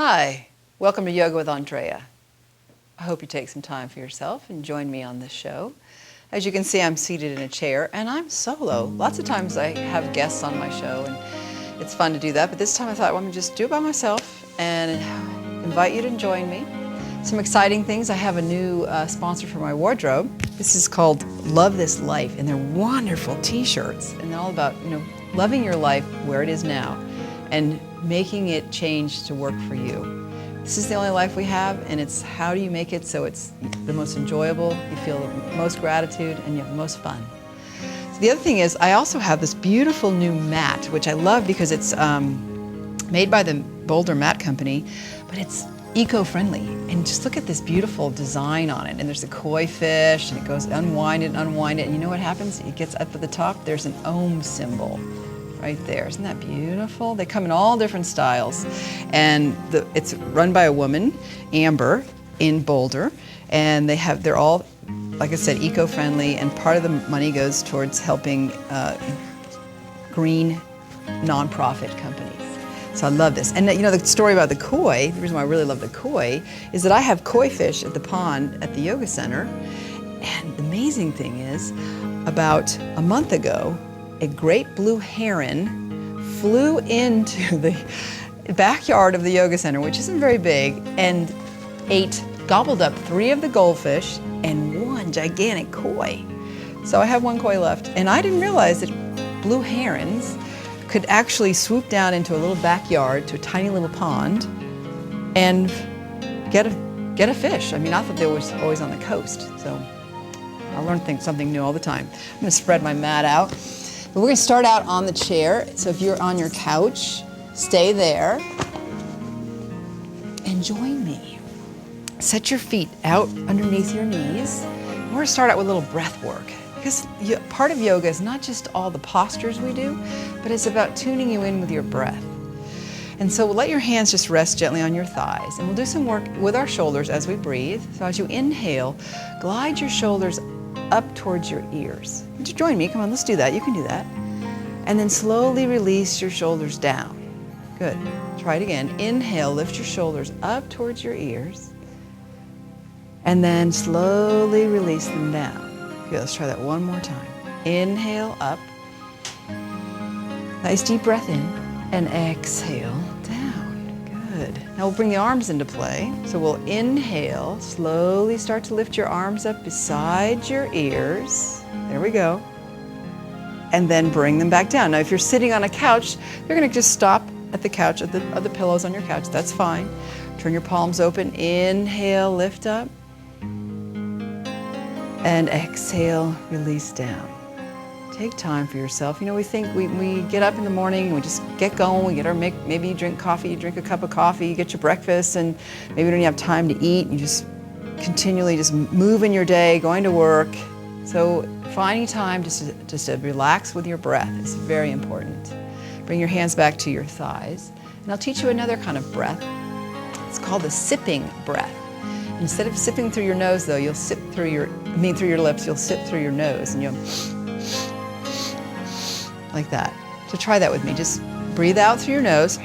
Hi, welcome to Yoga with Andrea. I hope you take some time for yourself and join me on this show. As you can see, I'm seated in a chair and I'm solo. Lots of times I have guests on my show and it's fun to do that, but this time I thought, well, I'm going to just do it by myself and invite you to join me. Some exciting things. I have a new sponsor for my wardrobe. This is called Love This Life, and they're wonderful t-shirts, and they're all about, loving your life where it is now and making it change to work for you. This is the only life we have, and it's how do you make it so it's the most enjoyable, you feel the most gratitude, and you have the most fun. So the other thing is, I also have this beautiful new mat, which I love because it's made by the Boulder Mat Company, but it's eco-friendly. And just look at this beautiful design on it. And there's a koi fish, and it goes unwind it, and you know what happens? It gets up at the top, there's an Om symbol right there. Isn't that beautiful? They come in all different styles. And it's run by a woman, Amber, in Boulder. And they're all, like I said, eco-friendly, and part of the money goes towards helping green nonprofit companies. So I love this. And the story about the koi, the reason why I really love the koi, is that I have koi fish at the pond at the yoga center. And the amazing thing is, about a month ago, a great blue heron flew into the backyard of the yoga center, which isn't very big, and gobbled up 3 of the goldfish and 1 gigantic koi. So I have 1 koi left. And I didn't realize that blue herons could actually swoop down into a little backyard to a tiny little pond and get a fish. I mean, I thought they were always on the coast. So I learn something new all the time. I'm going to spread my mat out. But we're going to start out on the chair. So if you're on your couch, stay there and join me. Set your feet out underneath your knees. We're going to start out with a little breath work. Because part of yoga is not just all the postures we do, but it's about tuning you in with your breath. And so we'll let your hands just rest gently on your thighs, and we'll do some work with our shoulders as we breathe. So as you inhale, glide your shoulders up towards your ears. Would you join me? Come on, let's do that. You can do that. And then slowly release your shoulders down. Good. Try it again. Inhale, lift your shoulders up towards your ears, and then slowly release them down. Okay, let's try that one more time. Inhale up. Nice deep breath in. And exhale down. Good. Now we'll bring the arms into play. So we'll inhale. Slowly start to lift your arms up beside your ears. There we go. And then bring them back down. Now if you're sitting on a couch, you're going to just stop at the couch, at the pillows on your couch. That's fine. Turn your palms open. Inhale, lift up. And exhale, release down. Take time for yourself. We think we get up in the morning and we just get going. We get maybe you drink coffee, you drink a cup of coffee, you get your breakfast, and maybe you don't even have time to eat. You just continually just move in your day, going to work. So finding time just to relax with your breath is very important. Bring your hands back to your thighs. And I'll teach you another kind of breath. It's called the sipping breath. Instead of sipping through your nose, though, you'll sip through your lips, you'll sip through your nose, and you'll, like that. So try that with me. Just breathe out through your nose,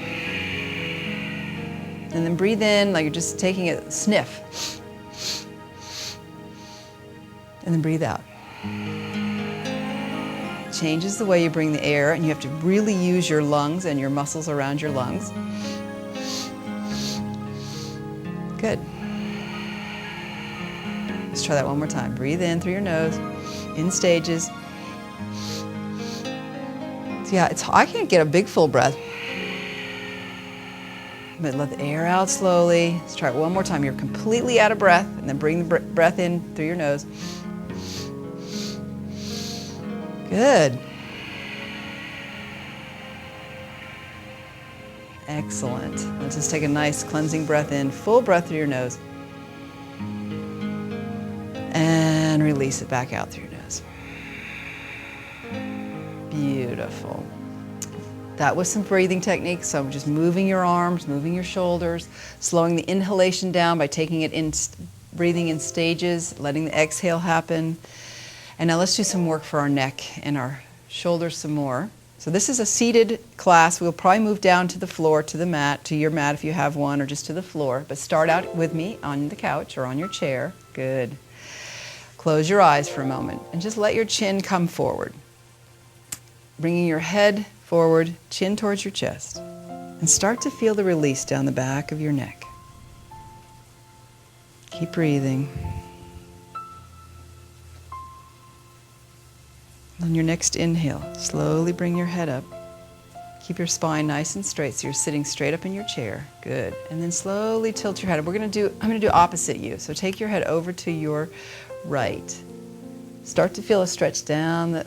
and then breathe in like you're just taking a sniff, and then breathe out. It changes the way you bring the air, and you have to really use your lungs and your muscles around your lungs. Good. Let's try that one more time. Breathe in through your nose, in stages. So yeah, I can't get a big full breath. But let the air out slowly. Let's try it one more time. You're completely out of breath, and then bring the breath in through your nose. Good. Excellent. Let's just take a nice cleansing breath in, full breath through your nose. And release it back out through your nose. Beautiful. That was some breathing techniques. So just moving your arms, moving your shoulders, slowing the inhalation down by taking it in, breathing in stages, letting the exhale happen. And now let's do some work for our neck and our shoulders some more. So this is a seated class. We'll probably move down to the floor, to the mat, to your mat if you have one, or just to the floor. But start out with me on the couch or on your chair. Good. Close your eyes for a moment and just let your chin come forward. Bringing your head forward, chin towards your chest. And start to feel the release down the back of your neck. Keep breathing. On your next inhale, slowly bring your head up. Keep your spine nice and straight so you're sitting straight up in your chair. Good. And then slowly tilt your head. I'm going to do opposite you. So take your head over to your right. Start to feel a stretch down the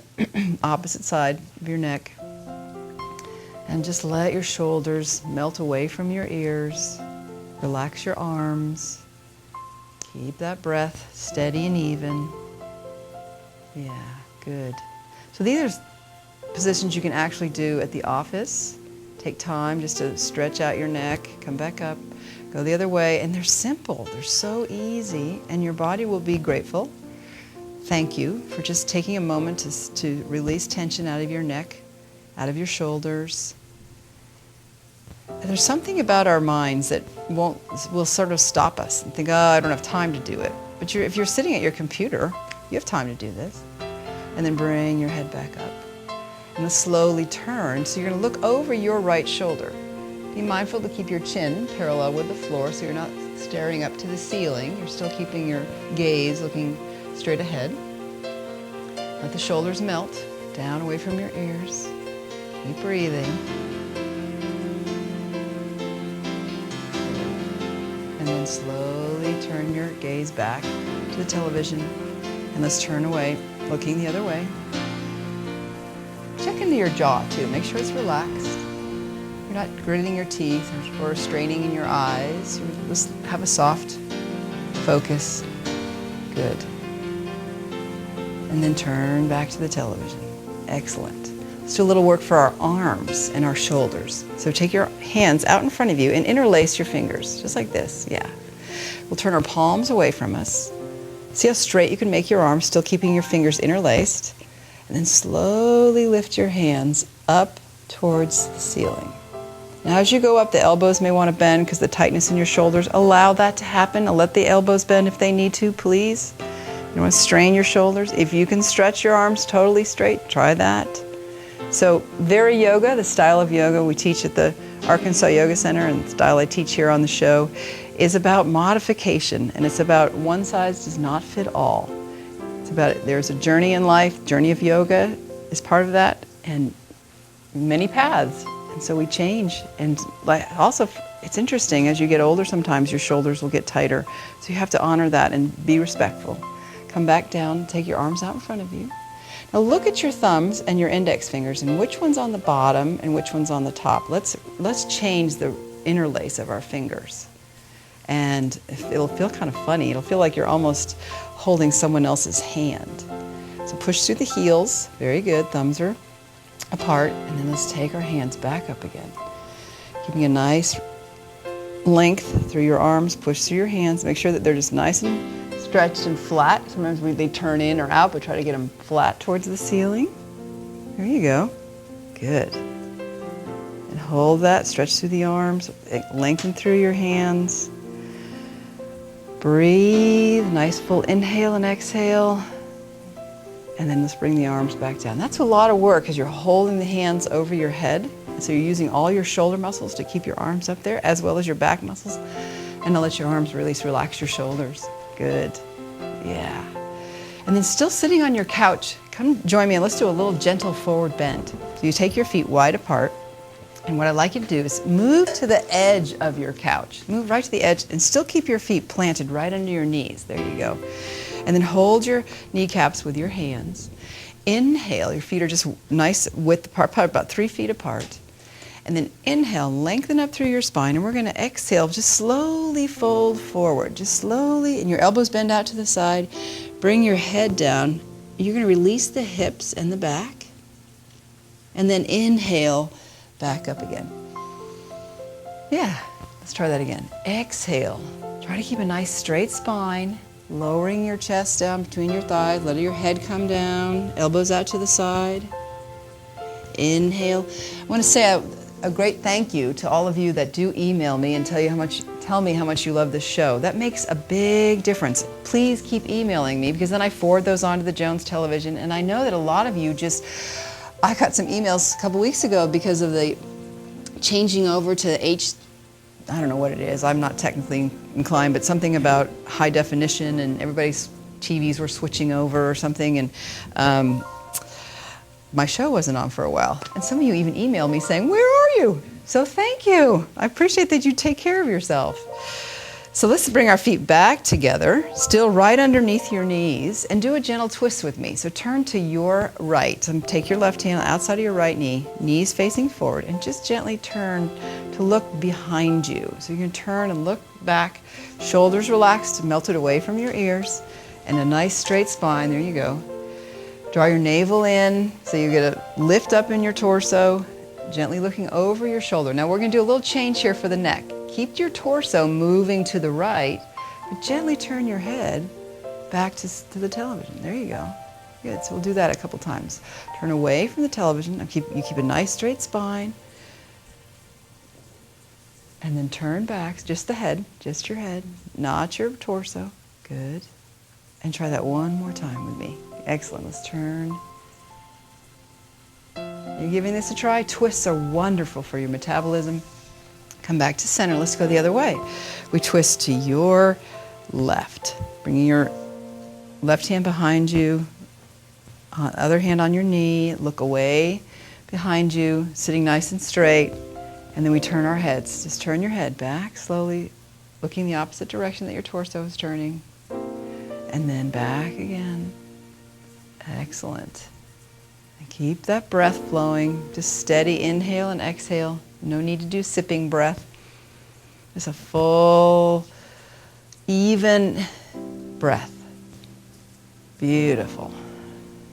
opposite side of your neck. And just let your shoulders melt away from your ears. Relax your arms. Keep that breath steady and even. Yeah, good. So these are positions you can actually do at the office. Take time just to stretch out your neck, come back up, go the other way, and they're simple. They're so easy, and your body will be grateful. Thank you for just taking a moment to release tension out of your neck, out of your shoulders. There's something about our minds that will sort of stop us and think, oh, I don't have time to do it. But if you're sitting at your computer, you have time to do this. And then bring your head back up. And then slowly turn. So you're going to look over your right shoulder. Be mindful to keep your chin parallel with the floor so you're not staring up to the ceiling. You're still keeping your gaze looking straight ahead. Let the shoulders melt down away from your ears. Keep breathing. And then slowly turn your gaze back to the television. And let's turn away, looking the other way. Check into your jaw too. Make sure it's relaxed. You're not gritting your teeth or straining in your eyes. Just have a soft focus. Good. And then turn back to the television. Excellent. Let's do a little work for our arms and our shoulders. So take your hands out in front of you and interlace your fingers, just like this. Yeah. We'll turn our palms away from us. See how straight you can make your arms, still keeping your fingers interlaced. And then slowly lift your hands up towards the ceiling. Now as you go up, the elbows may want to bend because the tightness in your shoulders. Allow that to happen. I'll let the elbows bend if they need to, please. You don't want to strain your shoulders. If you can stretch your arms totally straight, try that. So VariYoga, the style of yoga we teach at the Arkansas Yoga Center and the style I teach here on the show, is about modification, and it's about one size does not fit all. It's about there's a journey in life, journey of yoga is part of that, and many paths. And so we change. And also, it's interesting, as you get older, sometimes your shoulders will get tighter. So you have to honor that and be respectful. Come back down, take your arms out in front of you. Now look at your thumbs and your index fingers and which one's on the bottom and which one's on the top. Let's change the interlace of our fingers. And it'll feel kind of funny. It'll feel like you're almost holding someone else's hand. So push through the heels. Very good. Thumbs are apart. And then let's take our hands back up again. Keeping a nice length through your arms. Push through your hands. Make sure that they're just nice and stretched and flat. Sometimes they turn in or out, but try to get them flat towards the ceiling. There you go. Good. And hold that. Stretch through the arms. Lengthen through your hands. Breathe, nice full inhale and exhale. And then let's bring the arms back down. That's a lot of work because you're holding the hands over your head. And so you're using all your shoulder muscles to keep your arms up there as well as your back muscles. And now let your arms release, relax your shoulders. Good. Yeah. And then still sitting on your couch, come join me and let's do a little gentle forward bend. So you take your feet wide apart. And what I'd like you to do is move to the edge of your couch. Move right to the edge and still keep your feet planted right under your knees. There you go. And then hold your kneecaps with your hands. Inhale, your feet are just nice width apart, about 3 feet apart. And then inhale, lengthen up through your spine. And we're going to exhale, just slowly fold forward. Just slowly, and your elbows bend out to the side. Bring your head down. You're going to release the hips and the back. And then inhale, back up again. Yeah, let's try that again. Exhale. Try to keep a nice straight spine, lowering your chest down between your thighs, letting your head come down, elbows out to the side. Inhale. I want to say a great thank you to all of you that do email me and tell me how much you love this show. That makes a big difference. Please keep emailing me, because then I forward those on to the Jones Television, and I know that a lot of you I got some emails a couple weeks ago because of the changing over to I don't know what it is, I'm not technically inclined, but something about high definition, and everybody's TVs were switching over or something, and my show wasn't on for a while. And some of you even emailed me saying, "Where are you?" So thank you. I appreciate that you take care of yourself. So let's bring our feet back together, still right underneath your knees, and do a gentle twist with me. So turn to your right, and take your left hand outside of your right knee, knees facing forward, and just gently turn to look behind you. So you can turn and look back, shoulders relaxed, melted away from your ears, and a nice straight spine. There you go. Draw your navel in, so you get a lift up in your torso, gently looking over your shoulder. Now we're going to do a little change here for the neck. Keep your torso moving to the right, but gently turn your head back to the television. There you go. Good. So we'll do that a couple times. Turn away from the television. You keep a nice straight spine. And then turn back, just the head, just your head, not your torso. Good. And try that one more time with me. Excellent. Let's turn. You're giving this a try. Twists are wonderful for your metabolism. Come back to center. Let's go the other way. We twist to your left. Bringing your left hand behind you, other hand on your knee. Look away behind you, sitting nice and straight. And then we turn our heads. Just turn your head back slowly, looking the opposite direction that your torso is turning. And then back again. Excellent. And keep that breath flowing. Just steady inhale and exhale. No need to do sipping breath. Just a full, even breath. Beautiful.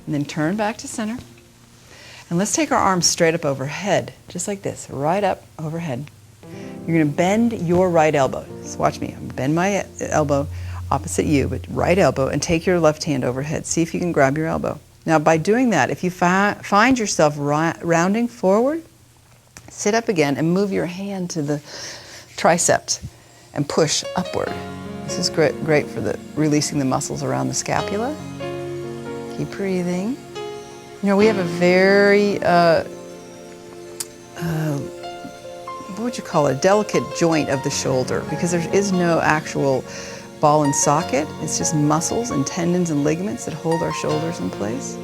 And then turn back to center. And let's take our arms straight up overhead, just like this, right up overhead. You're going to bend your right elbow. So watch me. I'm going to bend my elbow opposite you, but right elbow, and take your left hand overhead. See if you can grab your elbow. Now by doing that, if you find yourself rounding forward, sit up again and move your hand to the triceps and push upward. This is great for releasing the muscles around the scapula. Keep breathing. You know, we have a very, what would you call it, a delicate joint of the shoulder, because there is no actual ball and socket. It's just muscles and tendons and ligaments that hold our shoulders in place.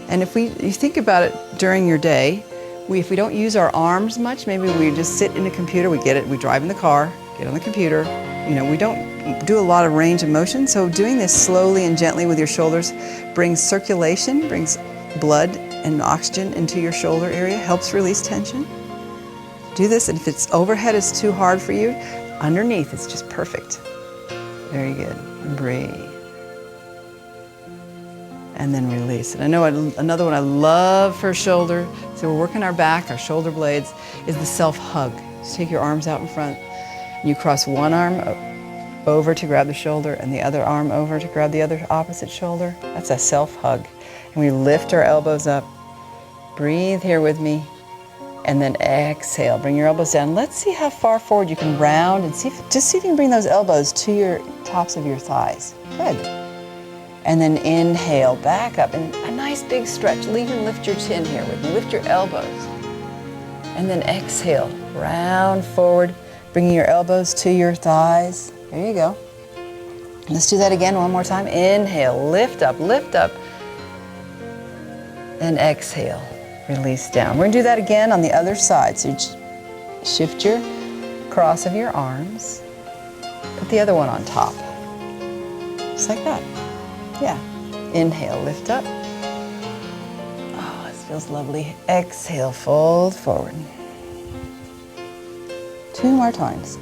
And if you think about it during your day, if we don't use our arms much, maybe we just sit in a computer, we drive in the car, get on the computer, we don't do a lot of range of motion. So doing this slowly and gently with your shoulders brings circulation, brings blood and oxygen into your shoulder area, helps release tension. Do this, and if it's overhead is too hard for you, underneath it's just perfect. Very good. And breathe. And then release. And I know another one I love for shoulder, so we're working our back, our shoulder blades, is the self-hug. Just take your arms out in front, and you cross one arm over to grab the shoulder, and the other arm over to grab the other opposite shoulder. That's a self-hug. And we lift our elbows up. Breathe here with me. And then exhale. Bring your elbows down. Let's see how far forward you can round, and see if you can bring those elbows to your tops of your thighs. Good. And then inhale, back up, and a nice big stretch. Even lift your chin here with me. Lift your elbows. And then exhale, round forward, bringing your elbows to your thighs. There you go. Let's do that again one more time. Inhale, lift up, and exhale. Release down. We're going to do that again on the other side. So shift your cross of your arms. Put the other one on top. Just like that. Yeah. Inhale, lift up. Oh, this feels lovely. Exhale, fold forward. 2 more times.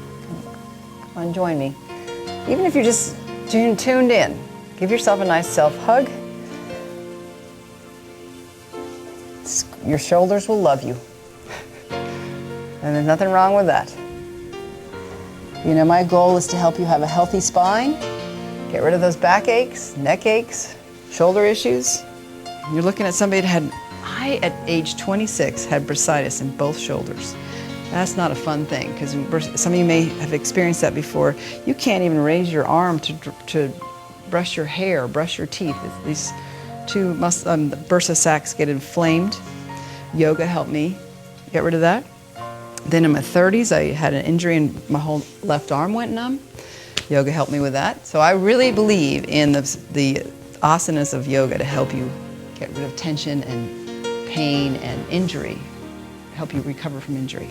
Come on, join me. Even if you're just tuned in, give yourself a nice self-hug. Your shoulders will love you. And there's nothing wrong with that. My goal is to help you have a healthy spine, get rid of those back aches, neck aches, shoulder issues. You're looking at somebody that had I, at age 26, had bursitis in both shoulders. That's not a fun thing, because some of you may have experienced that before. You can't even raise your arm to brush your hair, brush your teeth. These two the bursa sacs get inflamed. Yoga helped me get rid of that. Then in my 30s, I had an injury and my whole left arm went numb. Yoga helped me with that. So I really believe in the asanas of yoga to help you get rid of tension and pain and injury, help you recover from injury.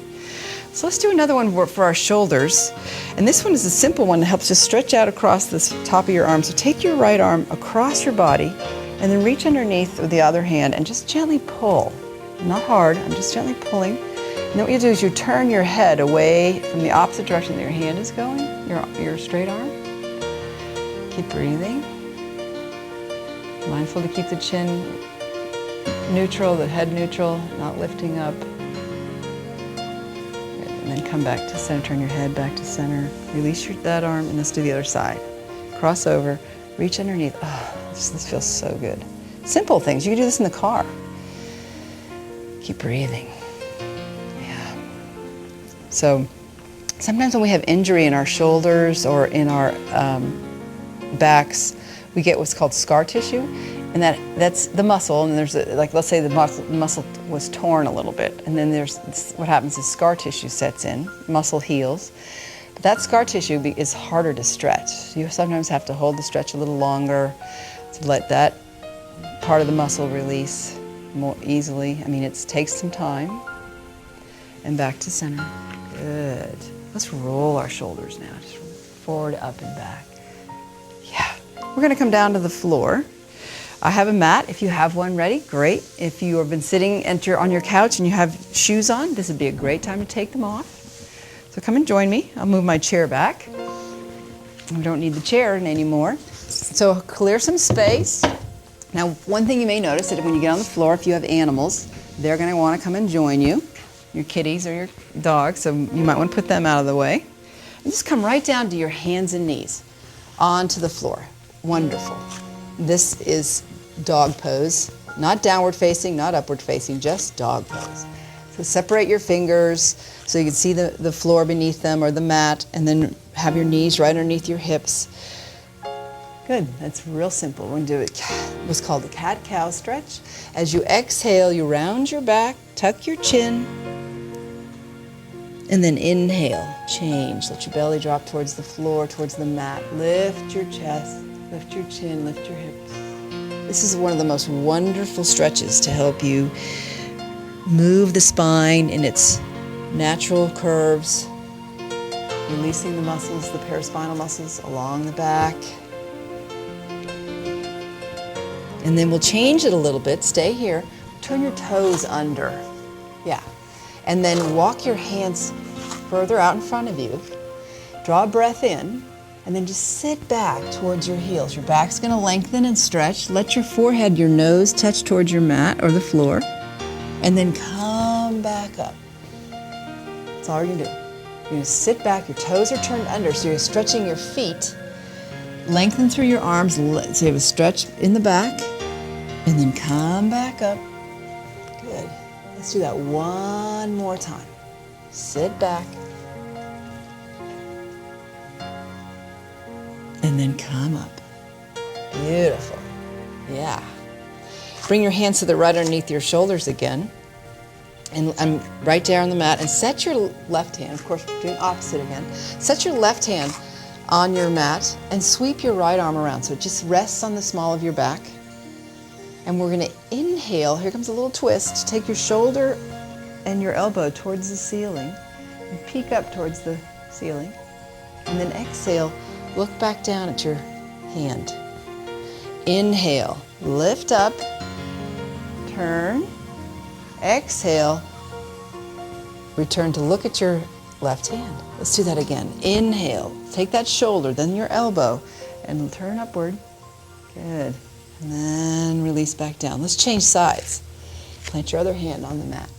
So let's do another one for our shoulders. And this one is a simple one that helps just stretch out across the top of your arm. So take your right arm across your body and then reach underneath with the other hand and just gently pull. Not hard, I'm just gently pulling. And then what you do is you turn your head away from the opposite direction that your hand is going, your straight arm. Keep breathing. Mindful to keep the chin neutral, the head neutral, not lifting up. And then come back to center, turn your head back to center. Release that arm, and let's do the other side. Cross over, reach underneath. Oh, this feels so good. Simple things, you can do this in the car. Keep breathing. Yeah. So sometimes when we have injury in our shoulders or in our backs, we get what's called scar tissue. And that's the muscle, and there's like, let's say the muscle was torn a little bit, and then what happens is scar tissue sets in, muscle heals. But that scar tissue is harder to stretch. You sometimes have to hold the stretch a little longer to let that part of the muscle release more easily. I mean, it takes some time. And back to center. Good. Let's roll our shoulders now, just forward, up, and back. Yeah. We're going to come down to the floor. I have a mat. If you have one ready, great. If you have been sitting on your couch and you have shoes on, this would be a great time to take them off. So come and join me. I'll move my chair back. We don't need the chair anymore. So clear some space. Now, one thing you may notice that when you get on the floor, if you have animals, they're going to want to come and join you, your kitties or your dogs, so you might want to put them out of the way. And just come right down to your hands and knees onto the floor. Wonderful. This is dog pose, not downward facing, not upward facing, just dog pose. So separate your fingers so you can see the floor beneath them or the mat, and then have your knees right underneath your hips. Good, that's real simple. We're going to do what's called the cat-cow stretch. As you exhale, you round your back, tuck your chin, and then inhale, change. Let your belly drop towards the floor, towards the mat. Lift your chest. Lift your chin, lift your hips. This is one of the most wonderful stretches to help you move the spine in its natural curves, releasing the muscles, the paraspinal muscles along the back. And then we'll change it a little bit. Stay here. Turn your toes under. Yeah. And then walk your hands further out in front of you. Draw a breath in. And then just sit back towards your heels. Your back's going to lengthen and stretch. Let your forehead, your nose touch towards your mat or the floor. And then come back up. That's all you're going to do. You're going to sit back. Your toes are turned under, so you're stretching your feet. Lengthen through your arms, so you have a stretch in the back. And then come back up. Good. Let's do that one more time. Sit back. And then come up. Beautiful. Yeah. Bring your hands to the right underneath your shoulders again. And I'm right there on the mat. And set your left hand, of course, doing opposite again. Set your left hand on your mat and sweep your right arm around so it just rests on the small of your back. And we're going to inhale. Here comes a little twist. Take your shoulder and your elbow towards the ceiling and peek up towards the ceiling. And then exhale. Look back down at your hand. Inhale, lift up, turn, exhale, return to look at your left hand. Let's do that again. Inhale, take that shoulder, then your elbow, and turn upward. Good. And then release back down. Let's change sides. Plant your other hand on the mat.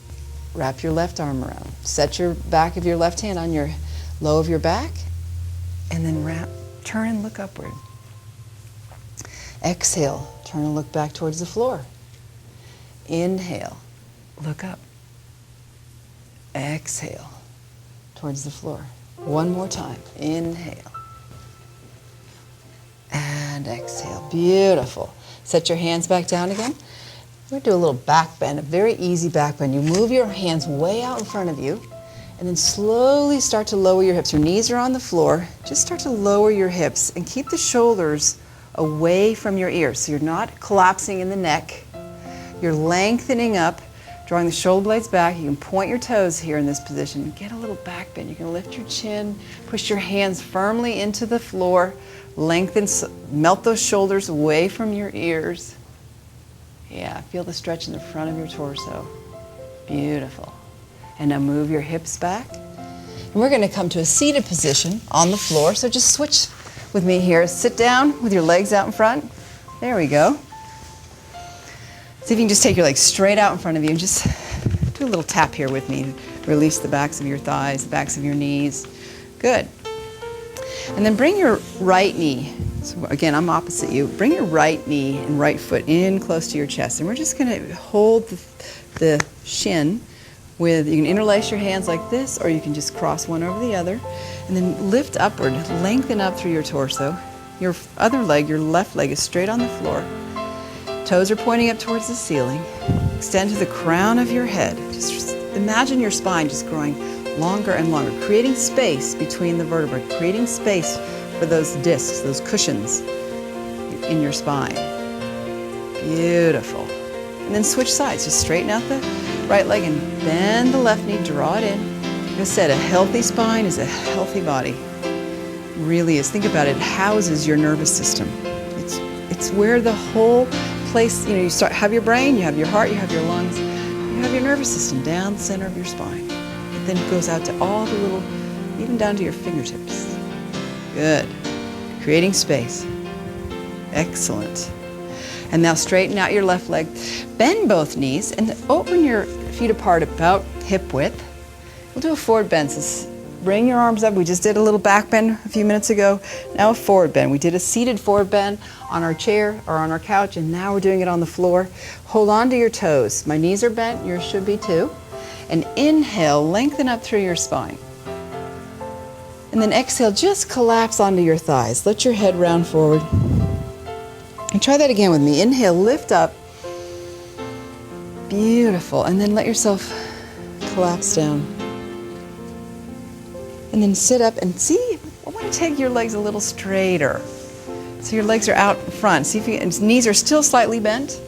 Wrap your left arm around. Set your back of your left hand on your low of your back, and then turn and look upward. Exhale, turn and look back towards the floor. Inhale, Look up. Exhale towards the floor. One more time. Inhale. And exhale. Beautiful. Set your hands back down again. We're going to do a little back bend, a very easy back bend. You move your hands way out in front of you, and then slowly start to lower your hips. Your knees are on the floor. Just start to lower your hips and keep the shoulders away from your ears. So you're not collapsing in the neck. You're lengthening up, drawing the shoulder blades back. You can point your toes here in this position. Get a little back bend. You can lift your chin, push your hands firmly into the floor, lengthen, melt those shoulders away from your ears. Yeah, feel the stretch in the front of your torso. Beautiful. And now move your hips back. And we're going to come to a seated position on the floor. So just switch with me here. Sit down with your legs out in front. There we go. See if you can just take your legs straight out in front of you and just do a little tap here with me. Release the backs of your thighs, the backs of your knees. Good. And then bring your right knee. So again, I'm opposite you. Bring your right knee and right foot in close to your chest. And we're just going to hold the shin with, you can interlace your hands like this, or you can just cross one over the other. And then lift upward, lengthen up through your torso. Your other leg, your left leg, is straight on the floor. Toes are pointing up towards the ceiling. Extend to the crown of your head. Just imagine your spine just growing longer and longer, creating space between the vertebrae, creating space for those discs, those cushions in your spine. Beautiful. And then switch sides. Just straighten out the right leg and bend the left knee, draw it in. Like I said, a healthy spine is a healthy body. It really is. Think about it. It houses your nervous system. It's where the whole place, you have your brain, you have your heart, you have your lungs, you have your nervous system down the center of your spine. It then goes out to all the little, even down to your fingertips. Good. Creating space. Excellent. And now straighten out your left leg. Bend both knees and open your feet apart about hip width. We'll do a forward bend. So bring your arms up. We just did a little back bend a few minutes ago. Now a forward bend. We did a seated forward bend on our chair or on our couch, and now we're doing it on the floor. Hold on to your toes. My knees are bent. Yours should be too. And inhale, lengthen up through your spine. And then exhale, just collapse onto your thighs. Let your head round forward. And try that again with me. Inhale, lift up. Beautiful. And then let yourself collapse down. And then sit up and see, I want to take your legs a little straighter. So your legs are out in front. See if you, and knees are still slightly bent.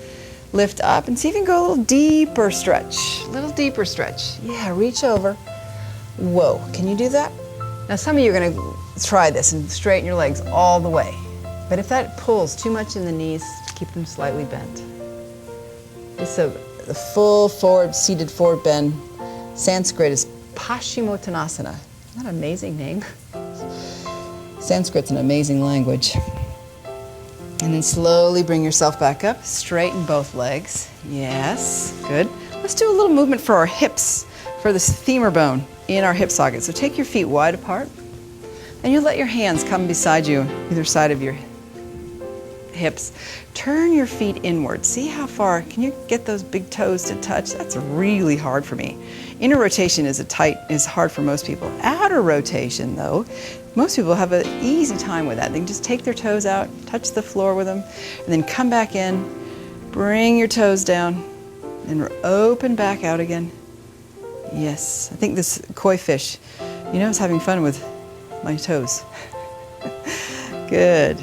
Lift up and see if you can go a little deeper stretch. A little deeper stretch. Yeah, reach over. Whoa, can you do that? Now some of you are going to try this and straighten your legs all the way. But if that pulls too much in the knees, keep them slightly bent. So the full forward, seated forward bend. Sanskrit is Paschimottanasana. Isn't that an amazing name? Sanskrit's an amazing language. And then slowly bring yourself back up. Straighten both legs. Yes, good. Let's do a little movement for our hips, for this femur bone in our hip socket. So take your feet wide apart, and you let your hands come beside you, either side of your hips. Turn your feet inward. See how far, can you get those big toes to touch? That's really hard for me. Inner rotation is hard for most people. Outer rotation though, most people have an easy time with that. They can just take their toes out, touch the floor with them, and then come back in, bring your toes down, and open back out again. Yes, I think this koi fish, is having fun with my toes. Good.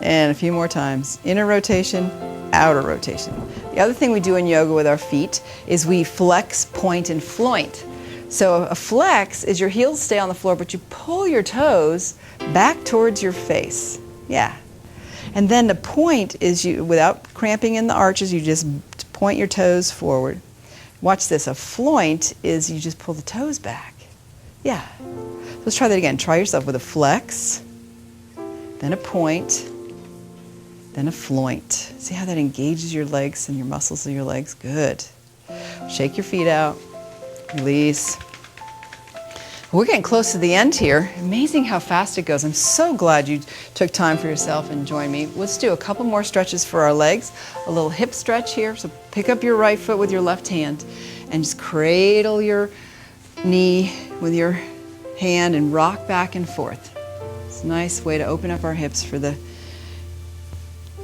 And a few more times. Inner rotation, outer rotation. The other thing we do in yoga with our feet is we flex, point, and floint. So a flex is your heels stay on the floor, but you pull your toes back towards your face. Yeah. And then the point is you, without cramping in the arches, you just point your toes forward. Watch this. A floint is you just pull the toes back. Yeah. Let's try that again. Try yourself with a flex, then a point, then a floint. See how that engages your legs and your muscles of your legs? Good. Shake your feet out. Release. We're getting close to the end here. Amazing how fast it goes. I'm so glad you took time for yourself and joined me. Let's do a couple more stretches for our legs. A little hip stretch here. So pick up your right foot with your left hand and just cradle your knee with your hand and rock back and forth. It's a nice way to open up our hips for the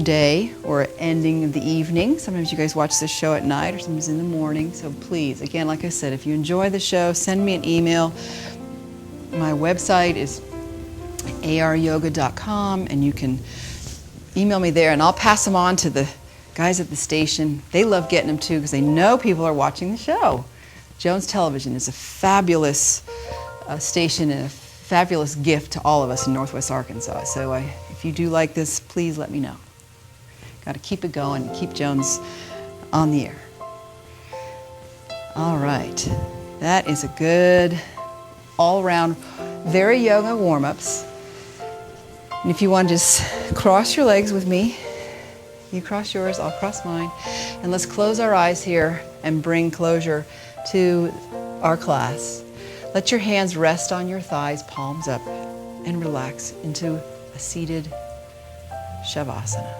day or ending of the evening. Sometimes you guys watch this show at night or sometimes in the morning. So please, again, like I said, if you enjoy the show, send me an email. My website is aryoga.com, and you can email me there, and I'll pass them on to the guys at the station. They love getting them too because they know people are watching the show. Jones Television is a fabulous station and a fabulous gift to all of us in Northwest Arkansas. So if you do like this, please let me know. Got to keep it going and keep Jones on the air. All right, that is a good all-around VariYoga warm-ups. And if you want to just cross your legs with me, you cross yours, I'll cross mine, and let's close our eyes here and bring closure to our class. Let your hands rest on your thighs, palms up, and relax into a seated Shavasana.